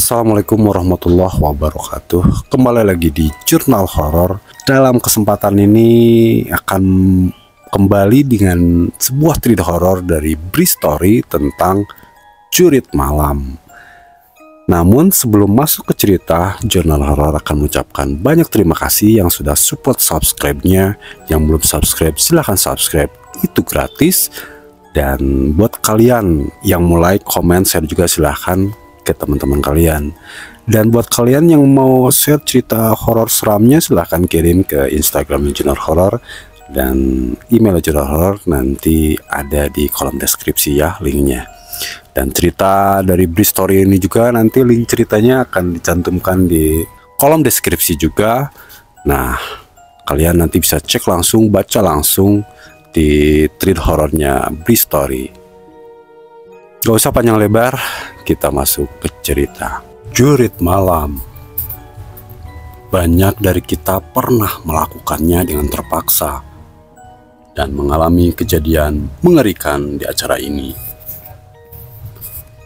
Assalamualaikum warahmatullahi wabarakatuh. Kembali lagi di Jurnal Horor. Dalam kesempatan ini akan kembali dengan sebuah cerita horor dari Bristory tentang Jurit Malam. Namun sebelum masuk ke cerita, Jurnal Horor akan mengucapkan banyak terima kasih yang sudah support subscribe-nya. Yang belum subscribe silahkan subscribe, itu gratis. Dan buat kalian yang mulai komen share juga silahkan ke teman-teman kalian. Dan buat kalian yang mau share cerita horor seramnya silahkan kirim ke Instagram Jurnal Horor, dan email Jurnal Horor nanti ada di kolom deskripsi ya linknya. Dan cerita dari Bristory ini juga nanti link ceritanya akan dicantumkan di kolom deskripsi juga. Nah, kalian nanti bisa cek langsung, baca langsung di tweet horornya Bristory. Gak usah panjang lebar, kita masuk ke cerita Jurit Malam. Banyak dari kita pernah melakukannya dengan terpaksa dan mengalami kejadian mengerikan di acara ini.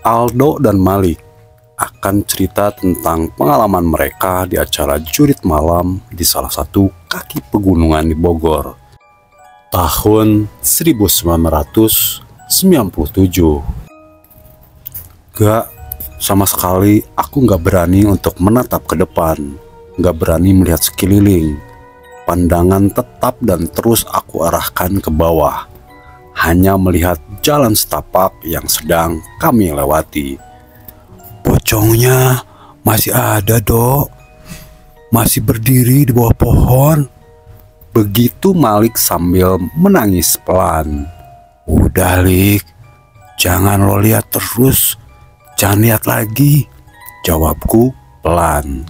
Aldo dan Malik akan cerita tentang pengalaman mereka di acara Jurit Malam di salah satu kaki pegunungan di Bogor tahun 1997. Gak, sama sekali aku gak berani untuk menatap ke depan, gak berani melihat sekeliling. Pandangan tetap dan terus aku arahkan ke bawah, hanya melihat jalan setapak yang sedang kami lewati. Pocongnya masih ada, Dok, masih berdiri di bawah pohon. Begitu Malik sambil menangis pelan. Udah, Lik, jangan lo lihat terus, jangan lihat lagi, jawabku pelan.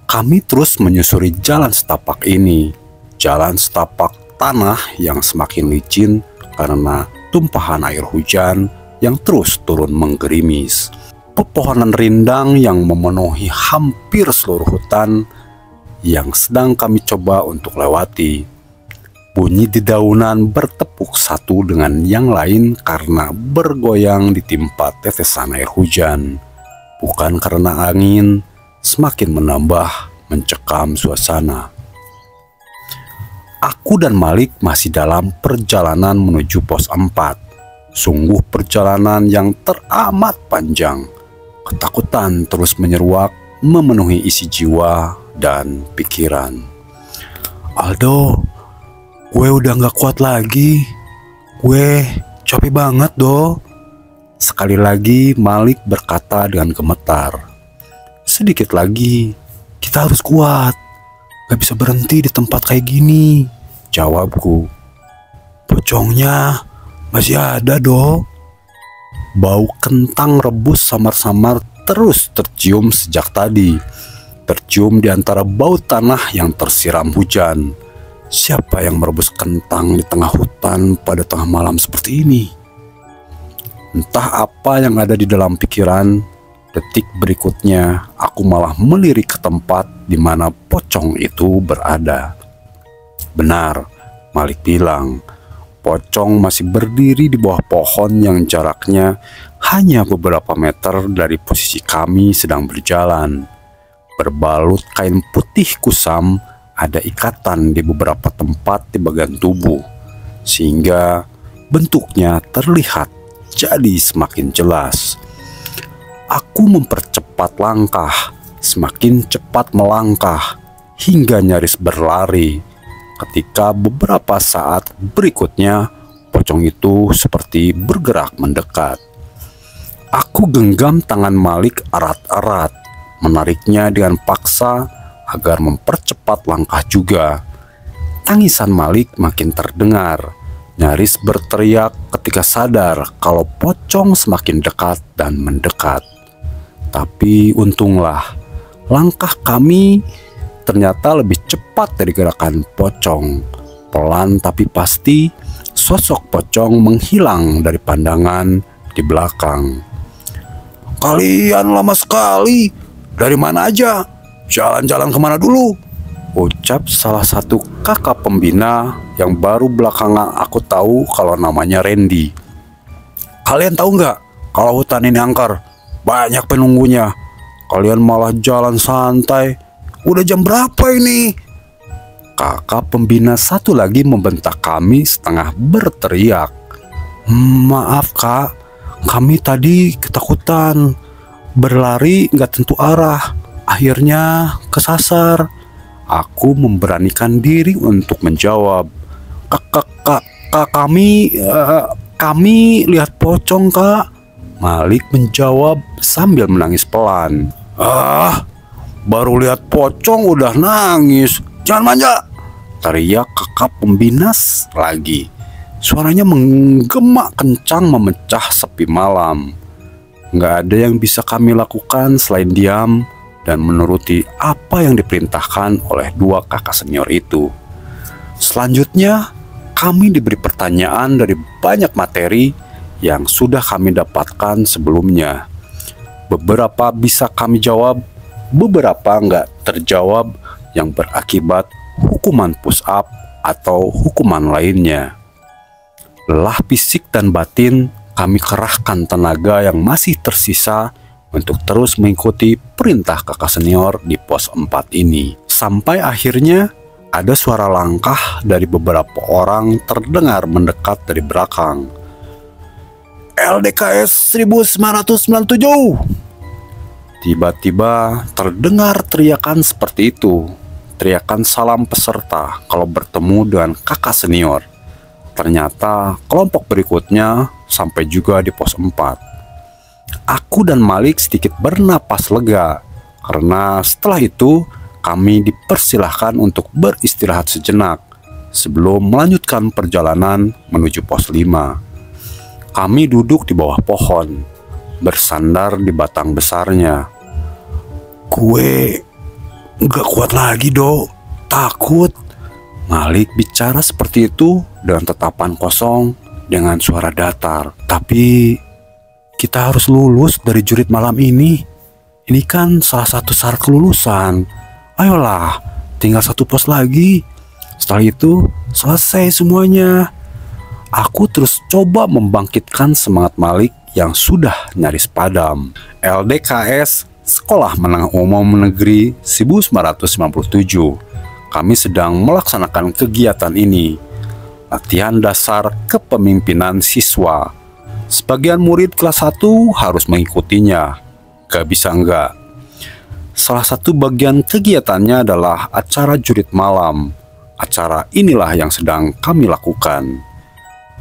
Kami terus menyusuri jalan setapak ini, jalan setapak tanah yang semakin licin karena tumpahan air hujan yang terus turun menggerimis. Pepohonan rindang yang memenuhi hampir seluruh hutan yang sedang kami coba untuk lewati. Bunyi dedaunan bertepuk satu dengan yang lain karena bergoyang ditimpa tetesan air hujan, bukan karena angin semakin menambah mencekam suasana. Aku dan Malik masih dalam perjalanan menuju pos 4. Sungguh perjalanan yang teramat panjang. Ketakutan terus menyeruak memenuhi isi jiwa dan pikiran. Aldo, gue udah gak kuat lagi. Gue capek banget, Do. Sekali lagi Malik berkata dengan gemetar. Sedikit lagi, kita harus kuat. Gak bisa berhenti di tempat kayak gini, jawabku. Pocongnya masih ada, Do. Bau kentang rebus samar-samar terus tercium sejak tadi. Tercium di antara bau tanah yang tersiram hujan. Siapa yang merebus kentang di tengah hutan pada tengah malam seperti ini? Entah apa yang ada di dalam pikiran. Detik berikutnya aku malah melirik ke tempat di mana pocong itu berada. Benar, Malik bilang, pocong masih berdiri di bawah pohon yang jaraknya hanya beberapa meter dari posisi kami sedang berjalan. Berbalut kain putih kusam, ada ikatan di beberapa tempat di bagian tubuh, sehingga bentuknya terlihat jadi semakin jelas. Aku mempercepat langkah, semakin cepat melangkah, hingga nyaris berlari. Ketika beberapa saat berikutnya, pocong itu seperti bergerak mendekat. Aku genggam tangan Malik erat-erat, menariknya dengan paksa agar mempercepat langkah juga. Tangisan Malik makin terdengar, nyaris berteriak ketika sadar kalau pocong semakin dekat dan mendekat. Tapi untunglah, langkah kami ternyata lebih cepat dari gerakan pocong. Pelan tapi pasti, sosok pocong menghilang dari pandangan di belakang. Kalian lama sekali. Dari mana aja? Jalan-jalan kemana dulu? Ucap salah satu kakak pembina yang baru belakangan aku tahu kalau namanya Randy. Kalian tahu nggak kalau hutan ini angker? banyak penunggunya. Kalian malah jalan santai. Udah jam berapa ini? Kakak pembina satu lagi membentak kami setengah berteriak. Maaf kak, kami tadi ketakutan. Berlari nggak tentu arah. Akhirnya kesasar. Aku memberanikan diri untuk menjawab. Kami lihat pocong kak. Malik menjawab sambil menangis pelan. Baru lihat pocong udah nangis. Jangan manja, teriak kakak pembinas lagi. Suaranya menggema kencang memecah sepi malam. Nggak ada yang bisa kami lakukan selain diam dan menuruti apa yang diperintahkan oleh dua kakak senior itu. Selanjutnya, kami diberi pertanyaan dari banyak materi yang sudah kami dapatkan sebelumnya. Beberapa bisa kami jawab, beberapa nggak terjawab yang berakibat hukuman push up atau hukuman lainnya. Lelah fisik dan batin, kami kerahkan tenaga yang masih tersisa untuk terus mengikuti perintah kakak senior di pos 4 ini. Sampai akhirnya ada suara langkah dari beberapa orang terdengar mendekat dari belakang. LDKS 1997. Tiba-tiba terdengar teriakan seperti itu. Teriakan salam peserta kalau bertemu dengan kakak senior. Ternyata kelompok berikutnya sampai juga di pos 4. Aku dan Malik sedikit bernapas lega karena setelah itu kami dipersilahkan untuk beristirahat sejenak sebelum melanjutkan perjalanan menuju pos 5. Kami duduk di bawah pohon, bersandar di batang besarnya. Gue gak kuat lagi, Dok. Takut. Malik bicara seperti itu dengan tatapan kosong dengan suara datar. Tapi kita harus lulus dari jurit malam ini. Ini kan salah satu syarat kelulusan. Ayolah, tinggal satu pos lagi. Setelah itu selesai semuanya. Aku terus coba membangkitkan semangat Malik yang sudah nyaris padam. LDKS Sekolah Menengah Umum Negeri 1997. Kami sedang melaksanakan kegiatan ini. Latihan dasar kepemimpinan siswa. Sebagian murid kelas 1 harus mengikutinya. Gak bisa enggak. Salah satu bagian kegiatannya adalah acara jurit malam. Acara inilah yang sedang kami lakukan.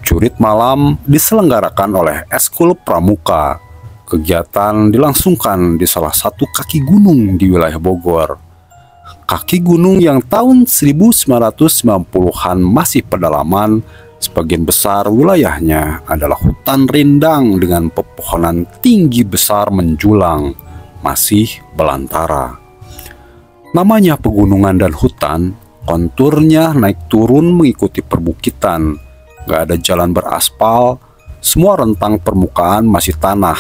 Jurit malam diselenggarakan oleh Eskul Pramuka. Kegiatan dilangsungkan di salah satu kaki gunung di wilayah Bogor. Kaki gunung yang tahun 1990-an masih pedalaman, sebagian besar wilayahnya adalah hutan rindang dengan pepohonan tinggi besar menjulang, masih belantara. Namanya pegunungan dan hutan, konturnya naik turun mengikuti perbukitan. Gak ada jalan beraspal, semua rentang permukaan masih tanah.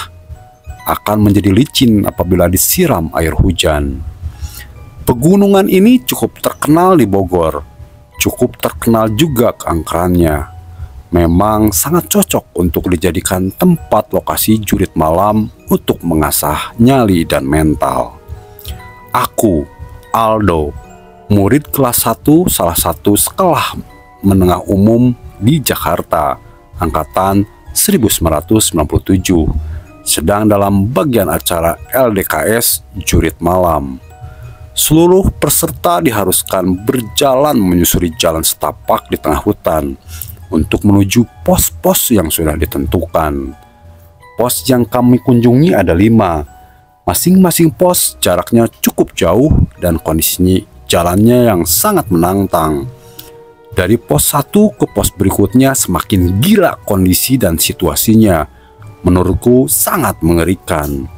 Akan menjadi licin apabila disiram air hujan. Pegunungan ini cukup terkenal di Bogor. Cukup terkenal juga keangkerannya. Memang sangat cocok untuk dijadikan tempat lokasi jurit malam untuk mengasah nyali dan mental. Aku, Aldo, murid kelas 1 salah satu sekolah menengah umum di Jakarta, angkatan 1997, sedang dalam bagian acara LDKS jurit malam. Seluruh peserta diharuskan berjalan menyusuri jalan setapak di tengah hutan untuk menuju pos-pos yang sudah ditentukan. Pos yang kami kunjungi ada 5. Masing-masing pos jaraknya cukup jauh dan kondisinya jalannya yang sangat menantang. Dari pos 1 ke pos berikutnya semakin gila kondisi dan situasinya. Menurutku sangat mengerikan.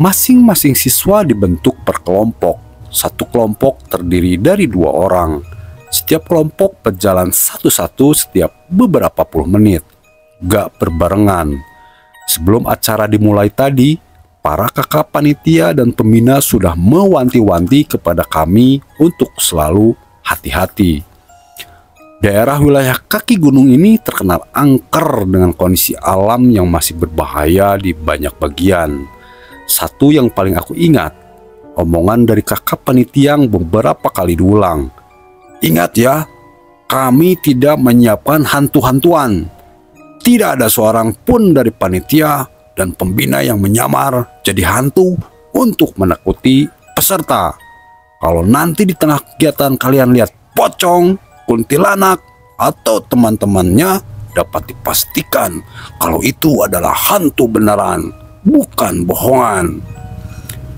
Masing-masing siswa dibentuk per kelompok. Satu kelompok terdiri dari 2 orang. Setiap kelompok berjalan satu-satu setiap beberapa puluh menit. Gak berbarengan. Sebelum acara dimulai tadi, para kakak panitia dan pembina sudah mewanti-wanti kepada kami untuk selalu hati-hati. Daerah wilayah kaki gunung ini terkenal angker dengan kondisi alam yang masih berbahaya di banyak bagian. Satu yang paling aku ingat, omongan dari kakak panitia yang beberapa kali diulang. Ingat ya, kami tidak menyiapkan hantu-hantuan. Tidak ada seorang pun dari panitia dan pembina yang menyamar jadi hantu untuk menakuti peserta. Kalau nanti di tengah kegiatan kalian lihat pocong, kuntilanak, atau teman-temannya, dapat dipastikan kalau itu adalah hantu beneran, bukan bohongan.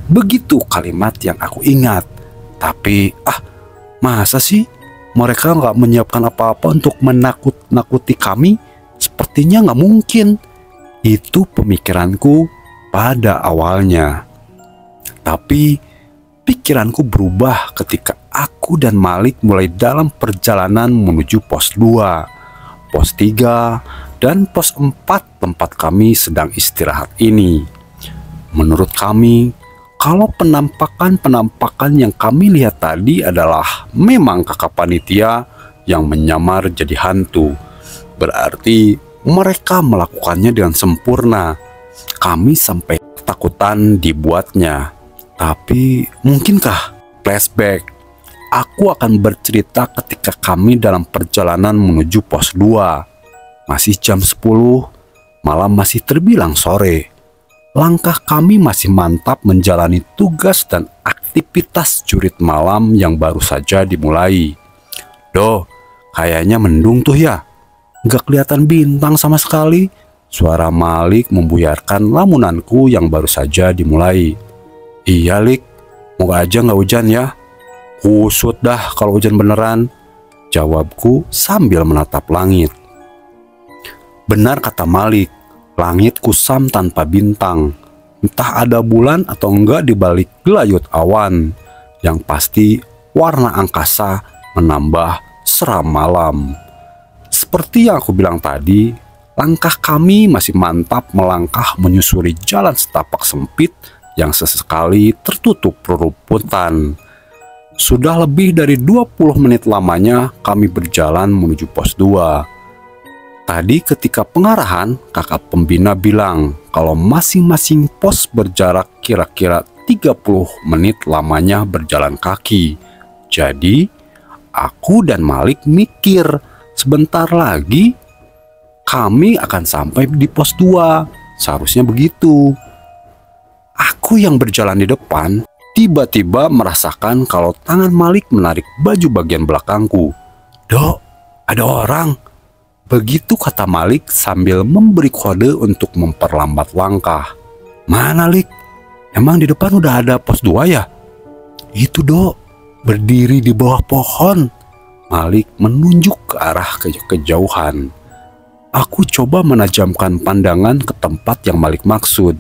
Begitu kalimat yang aku ingat. Tapi masa sih mereka nggak menyiapkan apa-apa untuk menakut-nakuti kami? Sepertinya nggak mungkin. Itu pemikiranku pada awalnya. Tapi pikiranku berubah ketika aku dan Malik mulai dalam perjalanan menuju pos 2, pos 3, dan pos 4 tempat kami sedang istirahat ini. Menurut kami, kalau penampakan yang kami lihat tadi adalah memang kakak panitia yang menyamar jadi hantu, berarti mereka melakukannya dengan sempurna. Kami sampai ketakutan dibuatnya. Tapi mungkinkah flashback? Aku akan bercerita ketika kami dalam perjalanan menuju pos 2. Masih jam 10, malam masih terbilang sore. Langkah kami masih mantap menjalani tugas dan aktivitas jurit malam yang baru saja dimulai. Doh, kayaknya mendung tuh ya. Gak kelihatan bintang sama sekali. Suara Malik membuyarkan lamunanku yang baru saja dimulai. Iya Lik, moga aja gak hujan ya. Kusut dah kalau hujan beneran, jawabku sambil menatap langit. Benar kata Malik, langit kusam tanpa bintang. Entah ada bulan atau enggak di balik gelayut awan. Yang pasti warna angkasa menambah seram malam. Seperti yang aku bilang tadi, langkah kami masih mantap melangkah menyusuri jalan setapak sempit yang sesekali tertutup rerumputan. Sudah lebih dari 20 menit lamanya kami berjalan menuju pos 2. Tadi ketika pengarahan, kakak pembina bilang kalau masing-masing pos berjarak kira-kira 30 menit lamanya berjalan kaki. Jadi, aku dan Malik mikir sebentar lagi kami akan sampai di pos 2. Seharusnya begitu. Aku yang berjalan di depan tiba-tiba merasakan kalau tangan Malik menarik baju bagian belakangku. Dok, ada orang. Begitu kata Malik sambil memberi kode untuk memperlambat langkah. Mana Lik? Emang di depan udah ada pos 2 ya? Itu Dok, berdiri di bawah pohon. Malik menunjuk ke arah kejauhan. Aku coba menajamkan pandangan ke tempat yang Malik maksud.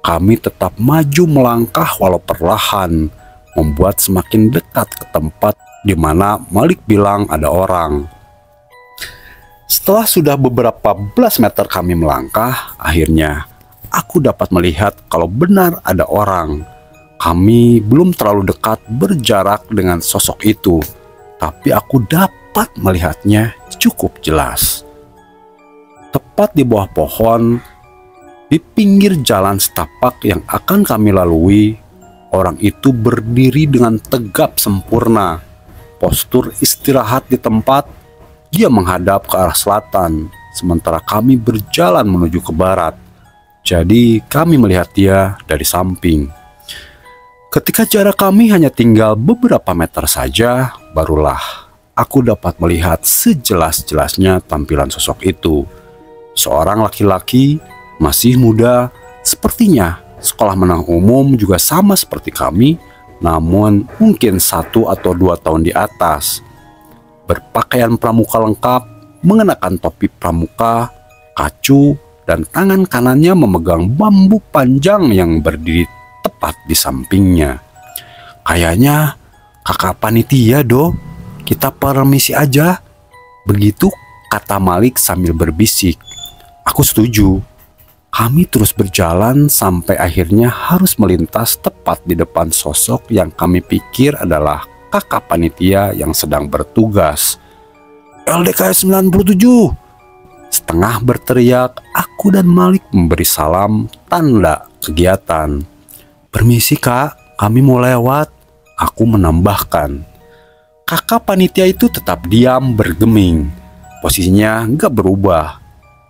Kami tetap maju melangkah walau perlahan, membuat semakin dekat ke tempat di mana Malik bilang ada orang. Setelah sudah beberapa belas meter kami melangkah, akhirnya aku dapat melihat kalau benar ada orang. Kami belum terlalu dekat berjarak dengan sosok itu, tapi aku dapat melihatnya cukup jelas. Tepat di bawah pohon, di pinggir jalan setapak yang akan kami lalui, orang itu berdiri dengan tegap sempurna. Postur istirahat di tempat, dia menghadap ke arah selatan, sementara kami berjalan menuju ke barat. Jadi kami melihat dia dari samping. Ketika jarak kami hanya tinggal beberapa meter saja, barulah aku dapat melihat sejelas-jelasnya tampilan sosok itu. Seorang laki-laki masih muda, sepertinya sekolah menengah umum juga sama seperti kami, namun mungkin 1 atau 2 tahun di atas. Berpakaian pramuka lengkap, mengenakan topi pramuka, kacu, dan tangan kanannya memegang bambu panjang yang berdiri tepat di sampingnya. Kayaknya kakak panitia Do, kita permisi aja. Begitu kata Malik sambil berbisik. Aku setuju. Kami terus berjalan sampai akhirnya harus melintas tepat di depan sosok yang kami pikir adalah kakak panitia yang sedang bertugas. LDKS 97! Setengah berteriak, aku dan Malik memberi salam tanda kegiatan. "Permisi kak, kami mau lewat," aku menambahkan. Kakak panitia itu tetap diam bergeming. Posisinya gak berubah,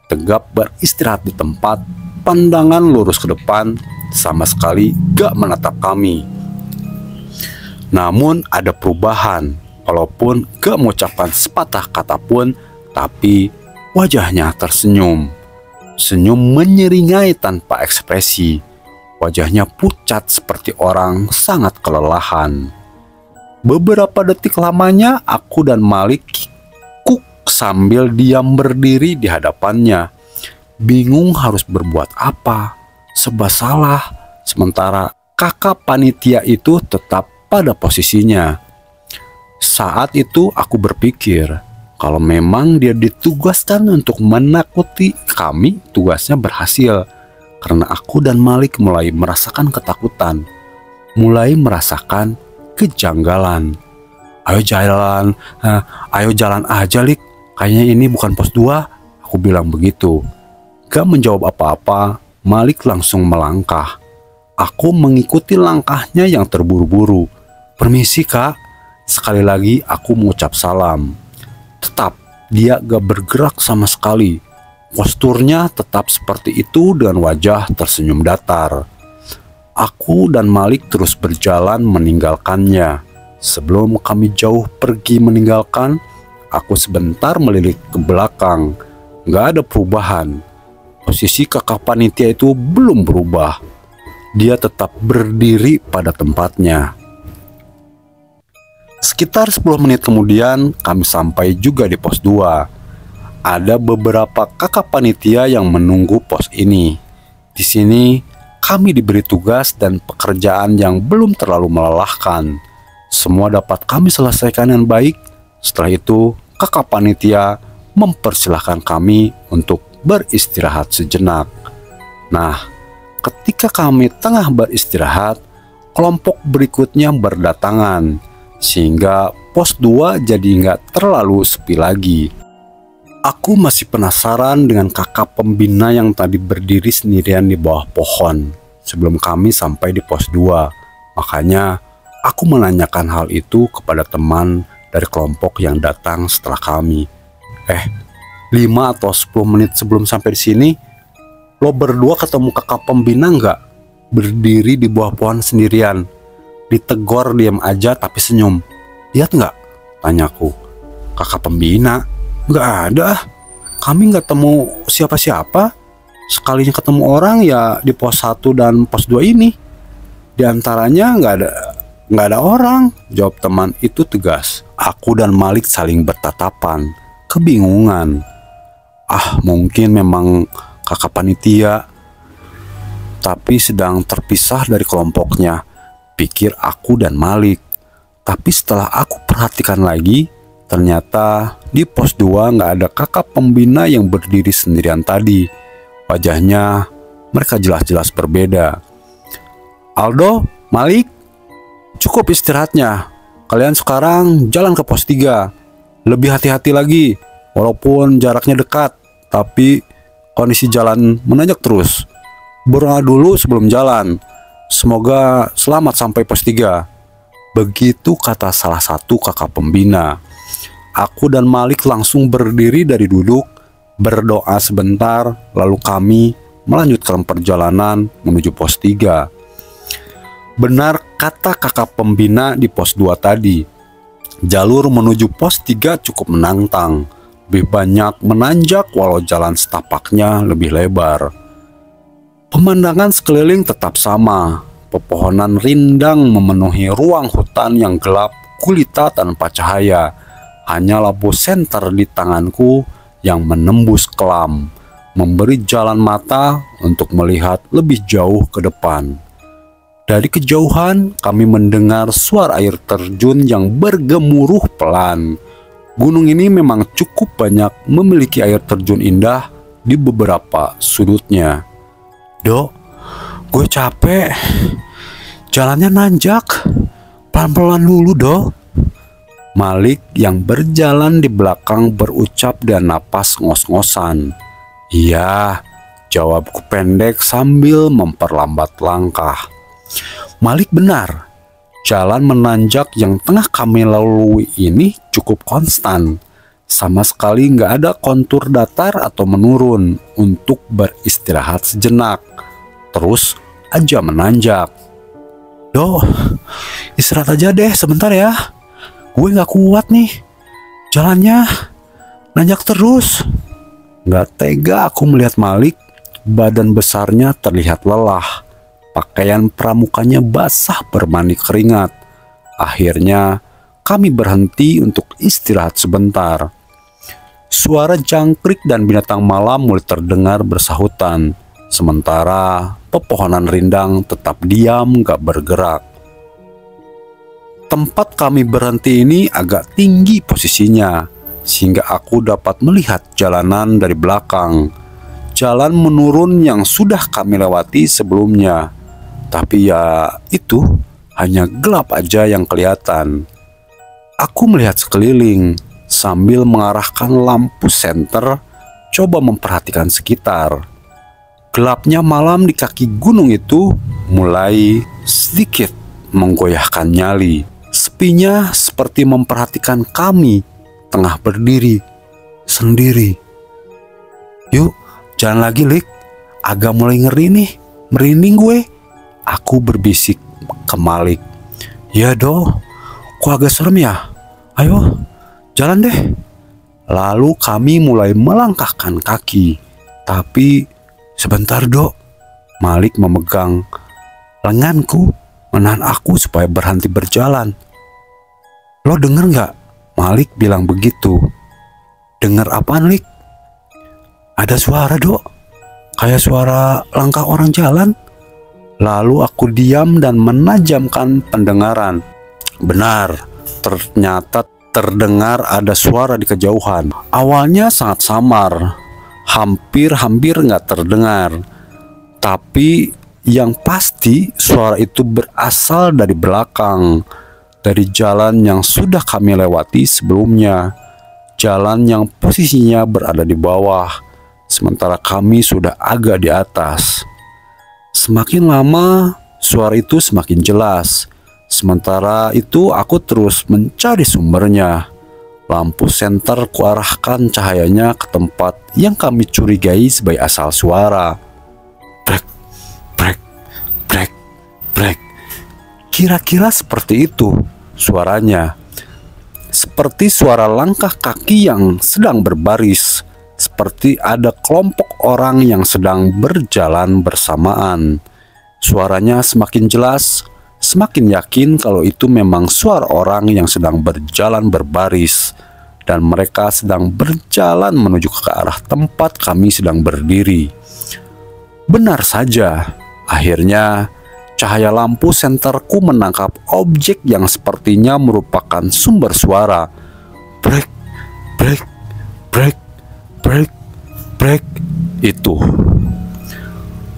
tegap beristirahat di tempat, pandangan lurus ke depan, sama sekali gak menatap kami. Namun ada perubahan, walaupun gak mengucapkan sepatah kata pun, tapi wajahnya tersenyum. Senyum menyeringai tanpa ekspresi. Wajahnya pucat seperti orang sangat kelelahan. Beberapa detik lamanya aku dan Malik kikuk sambil diam berdiri di hadapannya. Bingung harus berbuat apa, serba salah. Sementara kakak panitia itu tetap pada posisinya. Saat itu aku berpikir, kalau memang dia ditugaskan untuk menakuti kami, tugasnya berhasil. Karena aku dan Malik mulai merasakan ketakutan, mulai merasakan kejanggalan. Ayo jalan aja Lik, kayaknya ini bukan pos 2, aku bilang begitu. Gak menjawab apa-apa, Malik langsung melangkah. Aku mengikuti langkahnya yang terburu-buru. "Permisi kak," sekali lagi aku mengucap salam. Tetap dia gak bergerak sama sekali. Posturnya tetap seperti itu dengan wajah tersenyum datar. Aku dan Malik terus berjalan meninggalkannya. Sebelum kami jauh pergi meninggalkan, aku sebentar melirik ke belakang. Gak ada perubahan. Posisi kakak panitia itu belum berubah. Dia tetap berdiri pada tempatnya. Sekitar 10 menit kemudian kami sampai juga di pos 2. Ada beberapa kakak panitia yang menunggu pos ini. Di sini kami diberi tugas dan pekerjaan yang belum terlalu melelahkan. Semua dapat kami selesaikan dengan baik. Setelah itu kakak panitia mempersilahkan kami untuk beristirahat sejenak. Nah, ketika kami tengah beristirahat, kelompok berikutnya berdatangan, sehingga pos 2 jadi nggak terlalu sepi lagi. Aku masih penasaran dengan kakak pembina yang tadi berdiri sendirian di bawah pohon sebelum kami sampai di pos 2. Makanya aku menanyakan hal itu kepada teman dari kelompok yang datang setelah kami. 5 atau 10 menit sebelum sampai di sini, lo berdua ketemu kakak pembina nggak? Berdiri di bawah pohon sendirian. Ditegor diam aja tapi senyum. Lihat nggak? Tanyaku. Kakak pembina? Nggak ada. Kami nggak temu siapa-siapa. Sekalinya ketemu orang ya di pos 1 dan pos 2 ini. Di antaranya nggak ada orang, jawab teman itu tegas. Aku dan Malik saling bertatapan, kebingungan. Mungkin memang kakak panitia, tapi sedang terpisah dari kelompoknya, pikir aku dan Malik. Tapi setelah aku perhatikan lagi, ternyata di pos 2 nggak ada kakak pembina yang berdiri sendirian tadi. Wajahnya mereka jelas-jelas berbeda. "Aldo, Malik, cukup istirahatnya. Kalian sekarang jalan ke pos 3. Lebih hati-hati lagi, walaupun jaraknya dekat, tapi kondisi jalan menanjak terus. Berdoa dulu sebelum jalan. Semoga selamat sampai pos 3. Begitu kata salah satu kakak pembina. Aku dan Malik langsung berdiri dari duduk, berdoa sebentar, lalu kami melanjutkan perjalanan menuju pos 3. Benar kata kakak pembina di pos 2 tadi, jalur menuju pos 3 cukup menantang, lebih banyak menanjak walau jalan setapaknya lebih lebar. Pemandangan sekeliling tetap sama, pepohonan rindang memenuhi ruang hutan yang gelap gulita tanpa cahaya. Hanya lampu senter di tanganku yang menembus kelam, memberi jalan mata untuk melihat lebih jauh ke depan. Dari kejauhan kami mendengar suara air terjun yang bergemuruh pelan. Gunung ini memang cukup banyak memiliki air terjun indah di beberapa sudutnya. "Dok, gue capek. Jalannya nanjak. Pelan-pelan dulu, Dok." Malik yang berjalan di belakang berucap dan napas ngos-ngosan. "Iya," jawabku pendek sambil memperlambat langkah. Malik benar. Jalan menanjak yang tengah kami lalui ini cukup konstan. Sama sekali nggak ada kontur datar atau menurun untuk beristirahat sejenak. Terus aja menanjak. "Do, istirahat aja deh sebentar ya. Gue nggak kuat nih. Jalannya nanjak terus." Nggak tega aku melihat Malik. Badan besarnya terlihat lelah. Pakaian pramukanya basah bermani keringat. Akhirnya kami berhenti untuk istirahat sebentar. Suara jangkrik dan binatang malam mulai terdengar bersahutan. Sementara pepohonan rindang tetap diam gak bergerak. Tempat kami berhenti ini agak tinggi posisinya, sehingga aku dapat melihat jalanan dari belakang. Jalan menurun yang sudah kami lewati sebelumnya. Tapi ya itu hanya gelap aja yang kelihatan. Aku melihat sekeliling sambil mengarahkan lampu senter, coba memperhatikan sekitar. Gelapnya malam di kaki gunung itu mulai sedikit menggoyahkan nyali. Sepinya seperti memperhatikan kami tengah berdiri sendiri. "Yuk, jalan lagi, Lik. Agak mulai ngeri nih, merinding gue." Aku berbisik ke Malik. "Ya doh, kok agak serem ya? Ayo, jalan deh." Lalu kami mulai melangkahkan kaki. Tapi sebentar, Dok. Malik memegang lenganku, menahan aku supaya berhenti berjalan. "Lo denger nggak?" Malik bilang begitu. "Denger apaan, Lik?" "Ada suara, Dok. Kayak suara langkah orang jalan." Lalu aku diam dan menajamkan pendengaran. Benar, ternyata terdengar ada suara di kejauhan. Awalnya sangat samar, hampir nggak terdengar. Tapi yang pasti suara itu berasal dari belakang, dari jalan yang sudah kami lewati sebelumnya. Jalan yang posisinya berada di bawah, sementara kami sudah agak di atas. Semakin lama, suara itu semakin jelas. Sementara itu aku terus mencari sumbernya. Lampu senter kuarahkan cahayanya ke tempat yang kami curigai sebagai asal suara. Brek, brek, brek, brek. Kira-kira seperti itu suaranya. Seperti suara langkah kaki yang sedang berbaris. Seperti ada kelompok orang yang sedang berjalan bersamaan. Suaranya semakin jelas, semakin yakin kalau itu memang suara orang yang sedang berjalan berbaris, dan mereka sedang berjalan menuju ke arah tempat kami sedang berdiri. Benar saja, akhirnya cahaya lampu senterku menangkap objek yang sepertinya merupakan sumber suara. Brek, brek, brek, brek, brek. Itu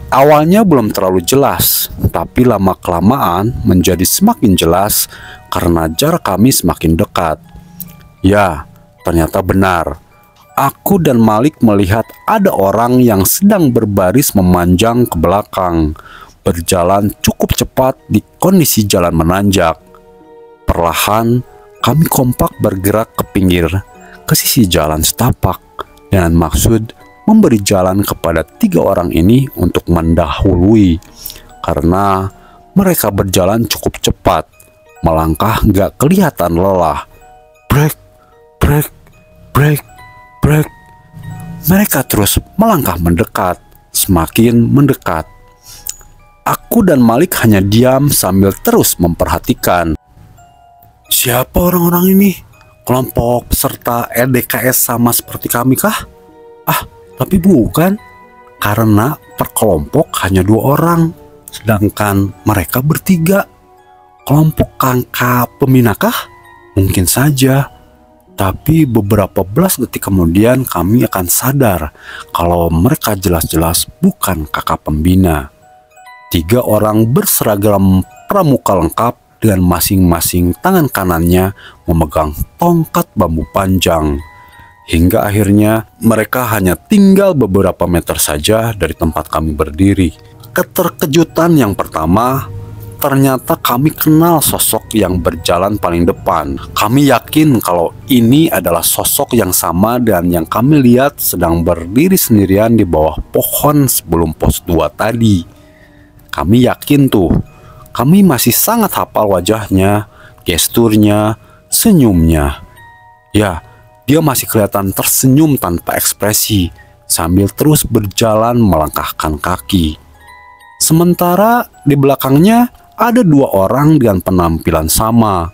awalnya belum terlalu jelas, tapi lama-kelamaan menjadi semakin jelas karena jarak kami semakin dekat. Ya, ternyata benar. Aku dan Malik melihat ada orang yang sedang berbaris memanjang ke belakang, berjalan cukup cepat di kondisi jalan menanjak. Perlahan, kami kompak bergerak ke pinggir, ke sisi jalan setapak, dengan maksud memberi jalan kepada 3 orang ini untuk mendahului, karena mereka berjalan cukup cepat, melangkah nggak kelihatan lelah. Brek, brek, brek, brek. Mereka terus melangkah mendekat, semakin mendekat. Aku dan Malik hanya diam sambil terus memperhatikan. Siapa orang-orang ini? Kelompok peserta LDKS sama seperti kami kah? Tapi bukan, karena per kelompok hanya 2 orang, sedangkan mereka bertiga. Kelompok Kangka Peminakah? Mungkin saja. Tapi beberapa belas detik kemudian kami akan sadar kalau mereka jelas-jelas bukan kakak pembina. 3 orang berseragam pramuka lengkap dengan masing-masing tangan kanannya memegang tongkat bambu panjang. Hingga akhirnya mereka hanya tinggal beberapa meter saja dari tempat kami berdiri. Keterkejutan yang pertama, ternyata kami kenal sosok yang berjalan paling depan. Kami yakin kalau ini adalah sosok yang sama dan yang kami lihat sedang berdiri sendirian di bawah pohon sebelum pos 2 tadi. Kami yakin tuh, kami masih sangat hafal wajahnya, gesturnya, senyumnya. Ya, dia masih kelihatan tersenyum tanpa ekspresi sambil terus berjalan melangkahkan kaki. Sementara di belakangnya ada 2 orang dengan penampilan sama,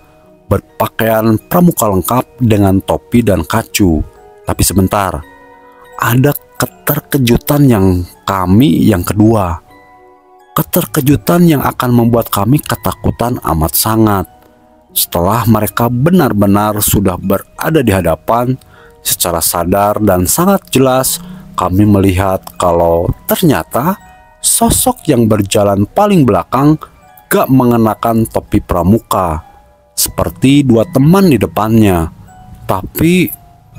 berpakaian pramuka lengkap dengan topi dan kacu. Tapi sebentar, ada keterkejutan yang kedua. Keterkejutan yang akan membuat kami ketakutan amat sangat. Setelah mereka benar-benar sudah berada di hadapan, secara sadar dan sangat jelas kami melihat kalau ternyata sosok yang berjalan paling belakang gak mengenakan topi pramuka seperti 2 teman di depannya, tapi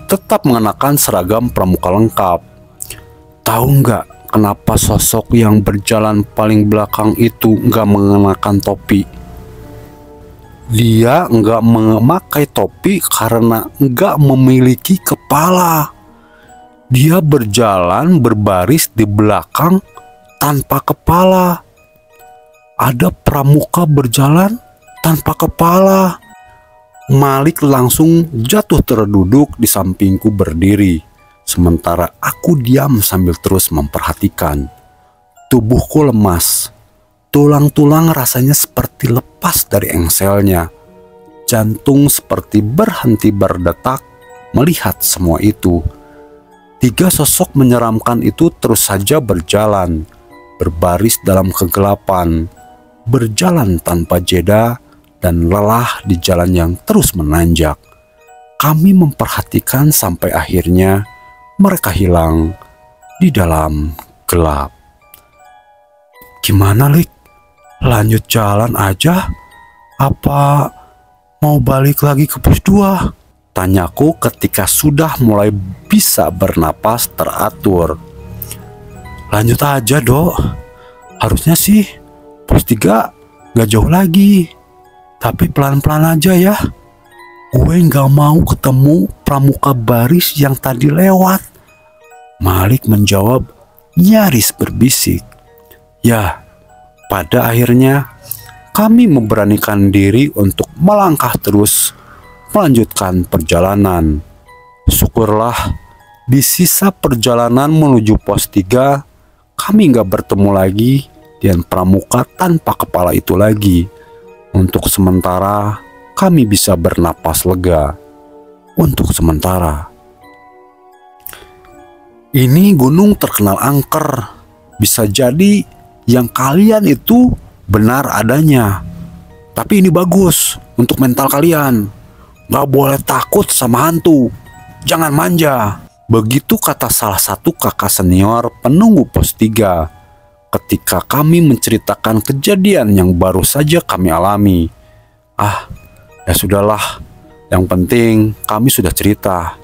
tetap mengenakan seragam pramuka lengkap. Tahu nggak kenapa sosok yang berjalan paling belakang itu gak mengenakan topi? Dia nggak memakai topi karena nggak memiliki kepala. Dia berjalan berbaris di belakang tanpa kepala. Ada pramuka berjalan tanpa kepala. Malik langsung jatuh terduduk di sampingku berdiri, sementara aku diam sambil terus memperhatikan. Tubuhku lemas. Tulang-tulang rasanya seperti lepas dari engselnya. Jantung seperti berhenti berdetak melihat semua itu. 3 sosok menyeramkan itu terus saja berjalan, berbaris dalam kegelapan, berjalan tanpa jeda dan lelah di jalan yang terus menanjak. Kami memperhatikan sampai akhirnya mereka hilang di dalam gelap. Gimana, Lik? Lanjut jalan aja? Apa mau balik lagi ke pos 2? Tanyaku ketika sudah mulai bisa bernapas teratur. Lanjut aja, Dok. Harusnya sih pos 3 gak jauh lagi. Tapi pelan-pelan aja ya. Gue gak mau ketemu pramuka baris yang tadi lewat. Malik menjawab nyaris berbisik. Ya, pada akhirnya kami memberanikan diri untuk melangkah terus melanjutkan perjalanan. Syukurlah di sisa perjalanan menuju pos 3 kami gak bertemu lagi dengan pramuka tanpa kepala itu lagi. Untuk sementara kami bisa bernapas lega. Untuk sementara. Ini gunung terkenal angker. Bisa jadi yang kalian itu benar adanya. Tapi ini bagus untuk mental kalian. Gak boleh takut sama hantu. Jangan manja. Begitu kata salah satu kakak senior penunggu pos 3 ketika kami menceritakan kejadian yang baru saja kami alami. Ya sudahlah. Yang penting kami sudah cerita.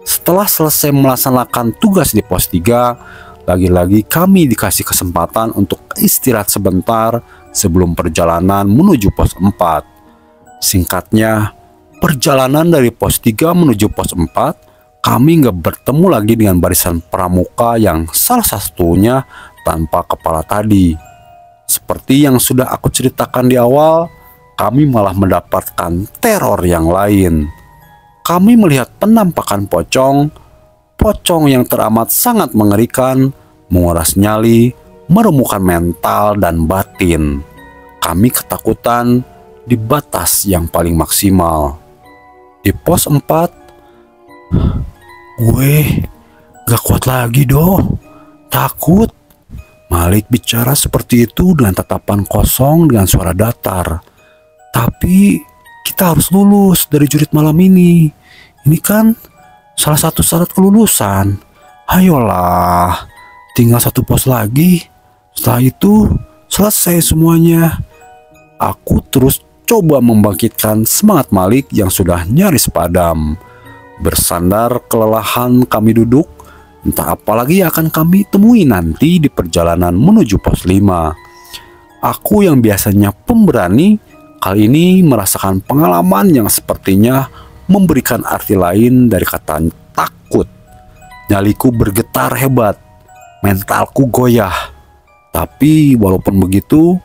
Setelah selesai melaksanakan tugas di pos 3, lagi-lagi kami dikasih kesempatan untuk istirahat sebentar sebelum perjalanan menuju pos 4. Singkatnya, perjalanan dari pos 3 menuju pos 4, kami nggak bertemu lagi dengan barisan pramuka yang salah satunya tanpa kepala tadi. Seperti yang sudah aku ceritakan di awal, kami malah mendapatkan teror yang lain. Kami melihat penampakan pocong yang teramat sangat mengerikan, menguras nyali, meremukkan mental dan batin. Kami ketakutan di batas yang paling maksimal. Di pos 4, gue gak kuat lagi, takut. Malik bicara seperti itu dengan tatapan kosong dengan suara datar. Tapi kita harus lulus dari jurit malam ini. Ini kan salah satu syarat kelulusan. Ayolah, tinggal 1 pos lagi. Setelah itu selesai semuanya. Aku terus coba membangkitkan semangat Malik yang sudah nyaris padam. Bersandar kelelahan kami duduk. Entah apa lagi yang akan kami temui nanti di perjalanan menuju pos 5. Aku yang biasanya pemberani, kali ini merasakan pengalaman yang sepertinya memberikan arti lain dari kata takut. Nyaliku bergetar hebat, mentalku goyah. Tapi walaupun begitu,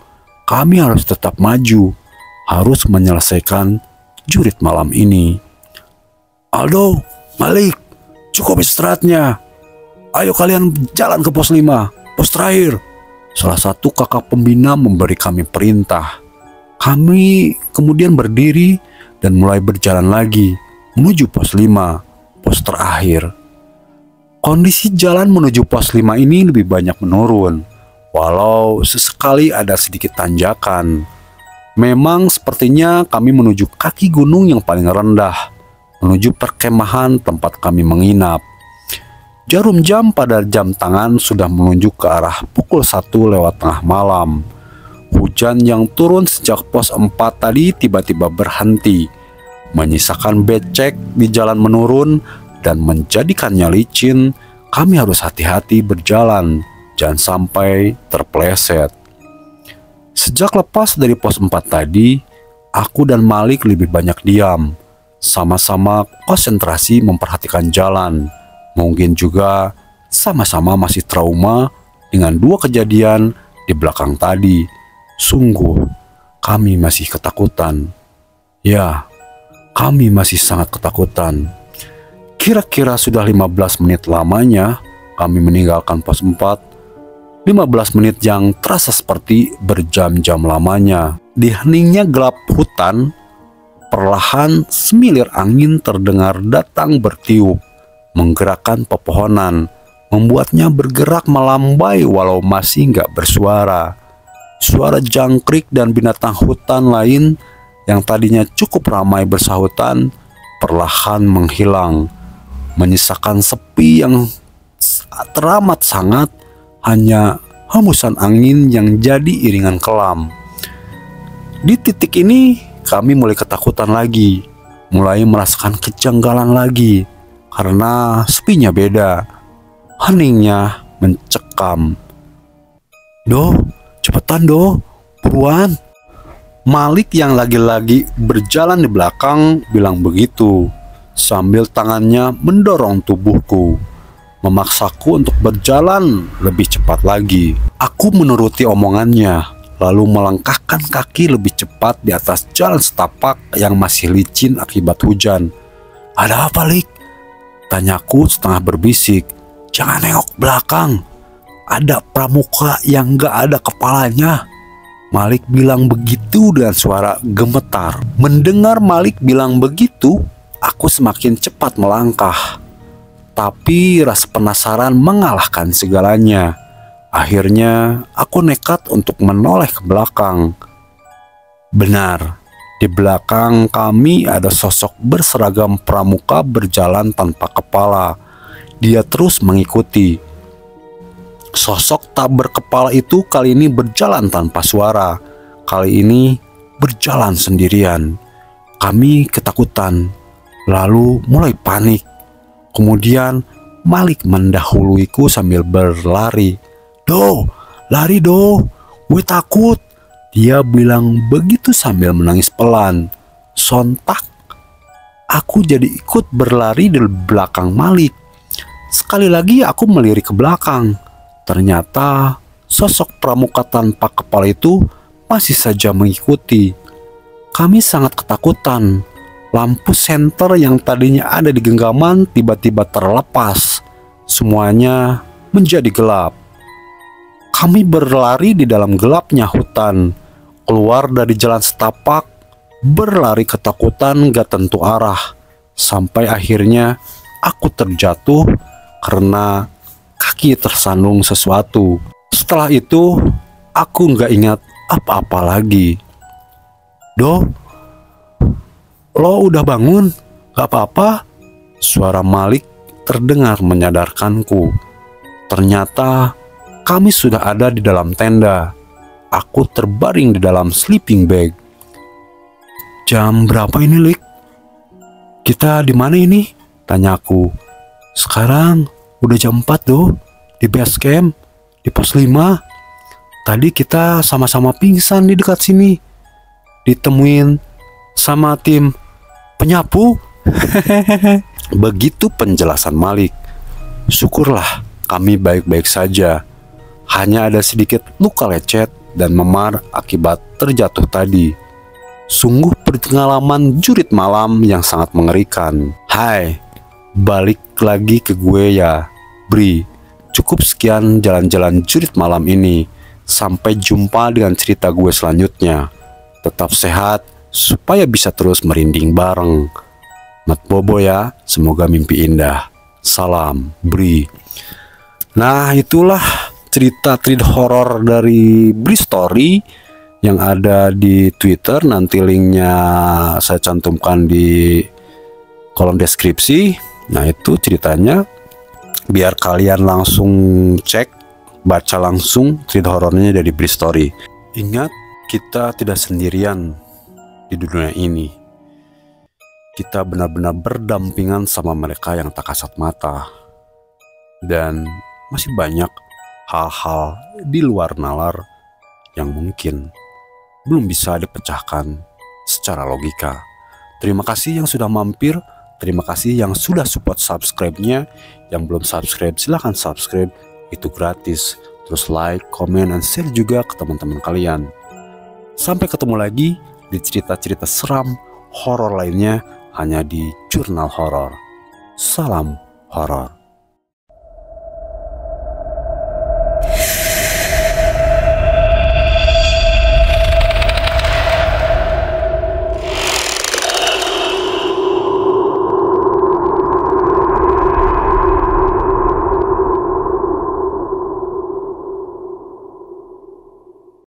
kami harus tetap maju, harus menyelesaikan jurit malam ini. Aldo, Malik, cukup istirahatnya. Ayo kalian jalan ke pos 5, pos terakhir. Salah satu kakak pembina memberi kami perintah. Kami kemudian berdiri dan mulai berjalan lagi menuju pos 5, pos terakhir. Kondisi jalan menuju pos 5 ini lebih banyak menurun, walau sesekali ada sedikit tanjakan. Memang sepertinya kami menuju kaki gunung yang paling rendah, menuju perkemahan tempat kami menginap. Jarum jam pada jam tangan sudah menunjuk ke arah pukul 1 lewat tengah malam. Hujan yang turun sejak pos 4 tadi tiba-tiba berhenti, menyisakan becek di jalan menurun dan menjadikannya licin. Kami harus hati-hati berjalan, jangan sampai terpeleset. Sejak lepas dari pos 4 tadi, aku dan Malik lebih banyak diam, sama-sama konsentrasi memperhatikan jalan. Mungkin juga sama-sama masih trauma dengan 2 kejadian di belakang tadi. Sungguh, kami masih ketakutan. Ya, kami masih sangat ketakutan. Kira-kira sudah 15 menit lamanya kami meninggalkan pos 4. 15 menit yang terasa seperti berjam-jam lamanya. Di heningnya gelap hutan, perlahan semilir angin terdengar datang bertiup, menggerakkan pepohonan, membuatnya bergerak melambai walau masih nggak bersuara. Suara jangkrik dan binatang hutan lain yang tadinya cukup ramai bersahutan perlahan menghilang, menyisakan sepi yang teramat sangat, hanya hembusan angin yang jadi iringan kelam. Di titik ini kami mulai ketakutan lagi, mulai merasakan kejanggalan lagi. Karena sepinya beda, heningnya mencekam. Do, cepetan do, buruan. Malik yang lagi-lagi berjalan di belakang bilang begitu, sambil tangannya mendorong tubuhku, memaksaku untuk berjalan lebih cepat lagi. Aku menuruti omongannya, lalu melangkahkan kaki lebih cepat di atas jalan setapak yang masih licin akibat hujan. Ada apa, Lik? Tanyaku setengah berbisik. Jangan nengok belakang, ada pramuka yang gak ada kepalanya. Malik bilang begitu dengan suara gemetar. Mendengar Malik bilang begitu, aku semakin cepat melangkah. Tapi rasa penasaran mengalahkan segalanya. Akhirnya aku nekat untuk menoleh ke belakang. Benar, di belakang kami ada sosok berseragam pramuka berjalan tanpa kepala. Dia terus mengikuti. Sosok tak berkepala itu kali ini berjalan tanpa suara. Kali ini berjalan sendirian. Kami ketakutan, lalu mulai panik. Kemudian Malik mendahuluiku sambil berlari. Do, lari do, gue takut. Dia bilang begitu sambil menangis pelan. Sontak, aku jadi ikut berlari di belakang Malik. Sekali lagi aku melirik ke belakang. Ternyata sosok pramuka tanpa kepala itu masih saja mengikuti. Kami sangat ketakutan. Lampu senter yang tadinya ada di genggaman tiba-tiba terlepas. Semuanya menjadi gelap. Kami berlari di dalam gelapnya hutan, keluar dari jalan setapak, berlari ketakutan gak tentu arah, sampai akhirnya aku terjatuh karena kaki tersandung sesuatu. Setelah itu, aku gak ingat apa-apa lagi. Do, lo udah bangun? Gak apa-apa? Suara Malik terdengar menyadarkanku. Ternyata kami sudah ada di dalam tenda. Aku terbaring di dalam sleeping bag. Jam berapa ini, Lik? Kita di mana ini? Tanyaku. Sekarang udah jam 4 do. Di base camp, di pos 5. tadi kita sama-sama pingsan di dekat sini. Ditemuin sama tim penyapu. Begitu penjelasan Malik. Syukurlah kami baik-baik saja. Hanya ada sedikit luka lecet dan memar akibat terjatuh tadi. Sungguh pengalaman jurit malam yang sangat mengerikan. Hai, balik lagi ke gue ya, Bri. Cukup sekian jalan-jalan jurit malam ini. Sampai jumpa dengan cerita gue selanjutnya. Tetap sehat supaya bisa terus merinding bareng. Mat Bobo ya, semoga mimpi indah. Salam, Bri. Nah, itulah cerita treat horor dari Bri Story yang ada di Twitter. Nanti linknya saya cantumkan di kolom deskripsi. Nah, itu ceritanya. Biar kalian langsung cek, baca langsung treat horornya dari Bri Story. Ingat, kita tidak sendirian di dunia ini. Kita benar-benar berdampingan sama mereka yang tak kasat mata. Dan masih banyak hal-hal di luar nalar yang mungkin belum bisa dipecahkan secara logika. Terima kasih yang sudah mampir. Terima kasih yang sudah support subscribe-nya. Yang belum subscribe, silahkan subscribe. Itu gratis. Terus like, comment, dan share juga ke teman-teman kalian. Sampai ketemu lagi di cerita-cerita seram horor lainnya hanya di Jurnal Horor. Salam horor.